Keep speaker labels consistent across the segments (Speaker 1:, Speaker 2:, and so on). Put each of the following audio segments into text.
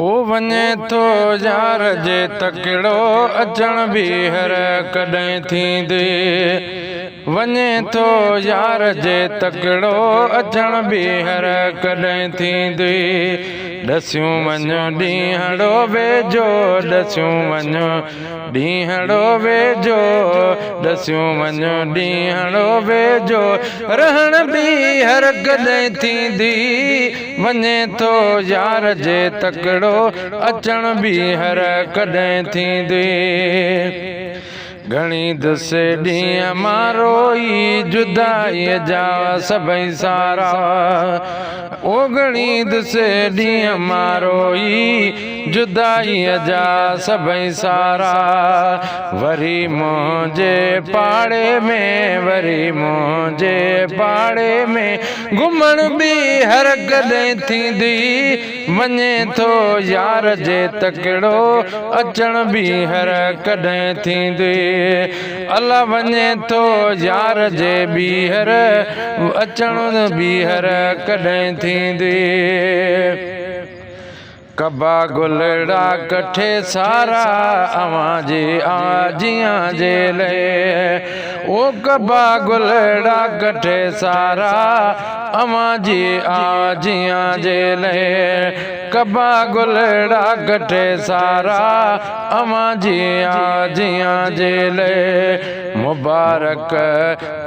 Speaker 1: ओ वञे थो यार जे तकिड़ो अचण ॿीहर कॾहिं थींदे। वञे थो यार जे तकिड़ो अचण ॿीहर कॾहिं थींदे। ॾसियूं वञो ॾींहड़ो वेझो, ॾसियूं वञो ॾींहड़ो वेझो, ॾसियूं वञो ॾींहड़ो वेझो, रहण ॿीहर कॾहिं थींदी। वञे थो यार जे तकिड़ो अचण ॿीहर कॾहिं थींदी। घणी दुसे ॾींहं मां रोई जुदाईअ जा सभई सारा। ओ घणी दुसे ॾींहं मां रोई जुदाईअ जा सभई सारा। वरी मुंहिंजे पाड़े में, वरी मुंहिंजे पाड़े में घुमण ॿीहर कॾहिं थींदी। वञे थो यार जे तकिड़ो अचण ॿीहर कॾहिं थींदी। अला वञे थो यार जे ॿीहर अचण ॿीहर कॾहिं थींदी। कबा गुलड़ा कठे सारा अवां जे आजियां जे लाइ। ओ कबा गुलड़ा कठे सारा अवां जी आजियां जे लाइ। कबा गुलड़ा कठे सारा अवां जी आजियां जे लाइ। मुबारक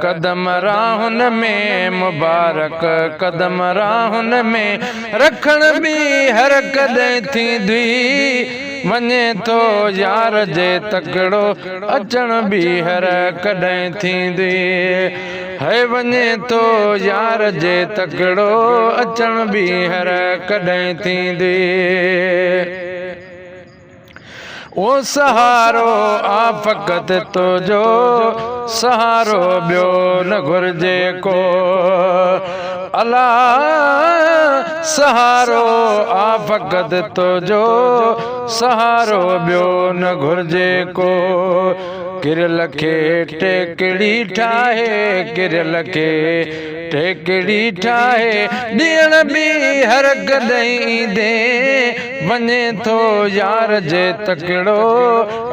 Speaker 1: कदम राहुन में, मुबारक कदम राहुन में, रखण ॿीहर कॾहिं थींदी। वञे थो यार जे तकिड़ो अचण ॿीहर कॾहिं थींदी। है वञे थो यार जे तकिड़ो अचण ॿीहर कॾहिं थींदी। ओ सहारो आ फ़क़त तुंहिंजो, सहारो ॿियो न घुरिजे को। अला सहारो आ फ़क़त तुंहिंजो, सहारो ॿियो न घुरिजे को। किरियल खे टेकड़ी ठाहे, किरियल खे टेकड़ी ठाहे, ॾियण ॿीहर कॾहिं ईंदे। वञे थो यार जे तकिड़ो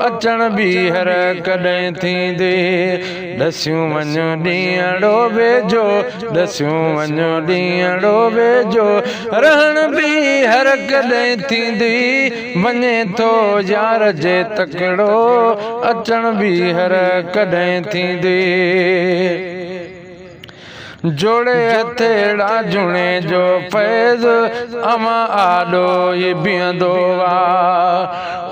Speaker 1: अचण ॿीहर कॾहिं थींदे। ॾसियूं वञो ॾींहड़ो वेझो, ॾसियूं वञो ॾींहड़ो वेझो, रहण ॿीहर कॾहिं थींदी। वञे थो यार जे तकिड़ो अचण ॿीहर कॾहिं थींदी। जोड़े हथेड़ा जुणे जो फैज़ अवां आॾो ई बीहंदो आ।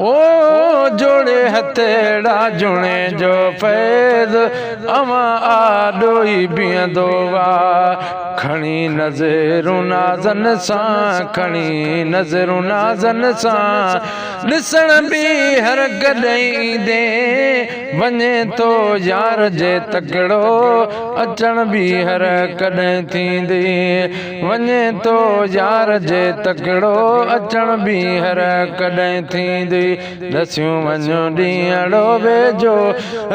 Speaker 1: ओ जोड़े हथेड़ा जुणे जो फैज़ अवां आॾो ई बीहंदो आ। खणी नज़रूं नाज़न सां, खणी नज़रूं नाज़न सां, ॾिसण ॿीहर कॾहिं ईंदे। वञे थो यार जे तकिड़ो अचण ॿीहर कॾहिं थींदी। वञे थो यार जे तकिड़ो अचण ॿीहर कॾहिं थींदी। ॾसियूं वञो ॾींहड़ो वेझो,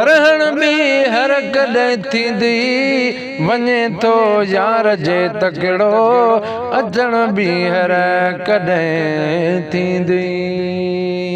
Speaker 1: रहण ॿीहर कॾहिं थींदी। वञे थो यार जे तकिड़ो अचण ॿीहर कॾहिं थींदी।